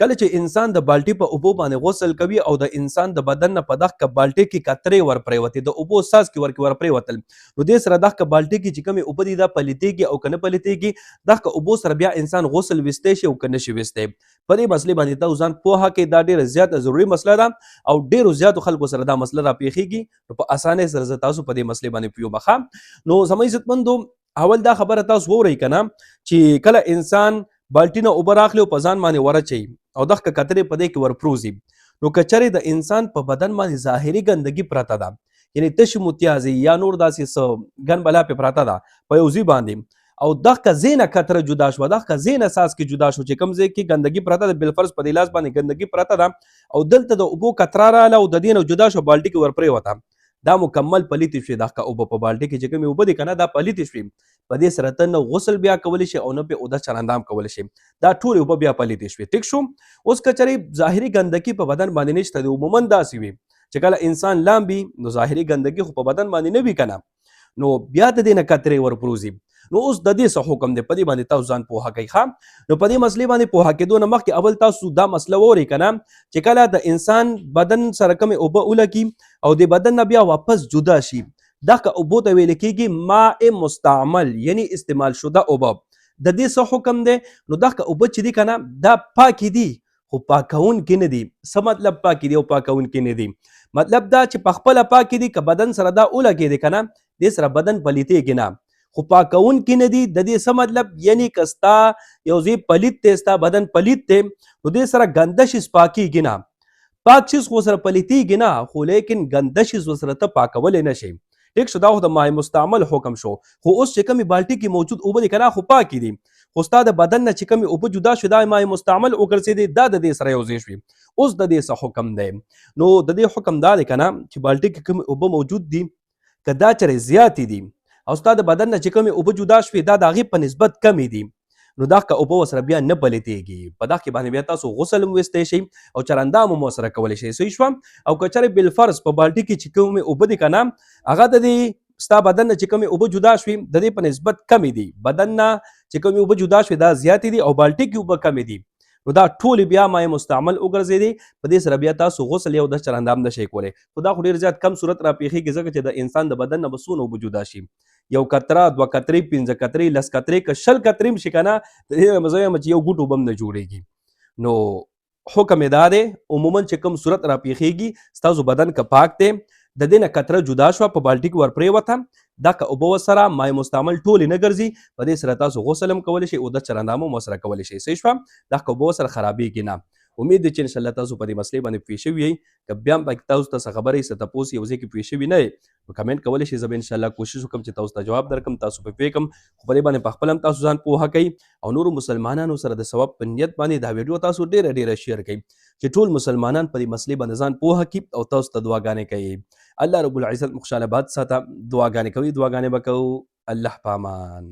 کله چې انسان د بالټي په اوبو باندې غسل کوي او د انسان د بدن نه په دغه بالټي کې قطرې ور پریوتې د اوبو ساس کې ور پریوتل نو دې سره دغه بالټي کې چې کومې اوبه دي دا پلیتېږي او که نه پلیتېږي دغه اوبو سره بیا انسان غسل ویستی شي او که نه شي ویستی. په دې مسلې باندې تاسو ځان پوهه کړئ، دا ډېره زیاته ضروري مسله ده او ډېرو زیاتو خلکو سره دا مسله راپېښېږي نو په اسانۍ سره زه تاسو په دې مسلې باندې پوهوم. نو زما عزتمندو اول دا خبره تاسو واورئ که نه چې کله انسان بالټي نه اوبه راخلي او په ځان باندې ورچوي او دغه قطرې په دې کې ورپروزي نو که چېرې د انسان په بدن باندې ظاهري ګندګي پرته ده یعنې تشې متیازې یا نور داسې څه ګن بلا پې پرته ده په یو ځای باندې او دغه ځای نه قطره جدا شوه دغه ځای نه ساس کې جدا شو چې کوم ځای کې ګندګي پرته ده بالفرض په دې لاس باندې ګندګي پرته ده او دلته د اوبو قطره راغله او د دې نه جدا شوه بالټي کې ورپرېوته دا مکمل پلیتې شوې دغه اوبه په بالټي کې چې کومې اوبه دي که نه دا پلیتې شوې په دې سره ته نه غسل بیا کولی شي او نه پې اوده چلندام کولی شي دا ټولې اوبه بیا پلیتې شوې. ټیک شو. اوس که چېرې ظاهري ګندګي په بدن باندې نشته دی عموما داسې وي چې کله انسان لامبي نو ظاهري ګندګي خو په بدن باندې نه وي که نه نو بیا د دې نه قطرې ورپروزي نو اوس د دې څه حکم دی په دې باندې تاسو ځان پوهه کوئ ښه. نو په دې مسلې باندې پوهه کېدو نه مخکې اول تاسو دا مسله واورئ که نه چې کله د انسان بدن سره کومې اوبه ولګي او د بدن نه بیا واپس جدا شي دغه اوبو ته ویل کېږي ماء مستعمل یعنی استعمال شده اوبه. د دې څه حکم دی نو دغه اوبه چې دي که نه دا پاکې دي خو پاکونکي نه دي. څه مطلب پاکې دي او پاکونکي نه دي؟ مطلب دا چې پخپله پاکې دي که بدن سره دا ولګېدې که نه دې سره بدن پلیتېږي نه خو پاکونکي نه دي. د دې څه مطلب یعنی که ستا یو ځای پلیت دی ستا بدن پلیت دی نو دې سره ګنده شیز پاکېږي نه پاک شیز خو سره پلیتېږي نه خو لیکن ګنده شیز ورسره ته پاکولی نه شي. ټیک شو. دا خو د مای مستعمل حکم شو. خو اوس چې کومې بالټي کې موجود اوبه دي که نه خو پاکې دي خو ستا د بدن نه چې کومې اوبه جدا شوې دا مای مستعمل وګرځېدې دا د دې سره یو ځای شوې. اوس د دې څه حکم دی نو د دې حکم دا دی که نه چې بالټي کې کومې اوبه موجود دي که دا چېرې زیاتې دي او ستا د بدن نه چې کومې اوبه جدا شوې دا د هغې په نسبت کمې دي نو دغه اوبه ورسره بیا نه پلیتېږي په دغه کې باندې بیا تاسو غسل هم ویستی شئ او چرندام هم ورسره کولی شئ. صحیح شوه. او که چېرې بالفرض په بالټي کې چې کومې اوبه دي که نه هغه د دې ستا بدن نه چې کومې اوبه جدا شوې د دې په نسبت کمې دي بدن نه چې کومې اوبه جدا شوې دا زیاتې دي او بالټي کې اوبه کمې دي نو دا ټولې بیا مای مستعمل وګرځېدې په دې سره بیا تاسو غسل یو د چرندام نه شئ کولی خو دا خو ډېر زیات کم صورت راپېښېږي ځکه چې د انسان د بدن نه به څونه اوبه جدا شي یو قطره دوه قطرې پنځه قطرې لس قطرې که شل قطرې هم شي که نه د دې نه زه وایم چې یو ګوټ اوبه هم نه جوړېږي. نو حکم یې دا دی عموما چې کوم صورت راپېښېږي ستاسو بدن که پاک دی د دې نه قطره جدا شوه په بالټي کې ورپرېوته دغه اوبه ورسره مای مستعمل ټولې نه ګرځي په دې سره تاسو غسل هم کولی شئ او د چرندام هم ورسره کولی شئ. صحیح شوه. دغه اوبه ورسره خرابېږي نه. امید دی چې انشاءالله تاسو په دې مسلې باندې پوه شوي یئ که بیا هم پکې تاسو ته څه خبره یې څه تپوس یو ځای کې پوه شوي نه یئ نو کمنټ کولی شئ. زه به انشاءالله کوشش وکړم چې تاسو ته جواب درکړم تاسو پرې پوه کړم خو په دې باندې پخپله هم تاسو ځان پوهه کوئ او نورو مسلمانانو سره د ثواب په نیت باندې دا ویډیو تاسو ډېره شیر کړئ چې ټول مسلمانان په دې مسلې باندې ځان پوهه کړي او تاسو ته دعاګانې کوي. الله رب العزت مخ شاله باد ساته. دعاګانې کوي دعاګانې به کوو. الله په امان.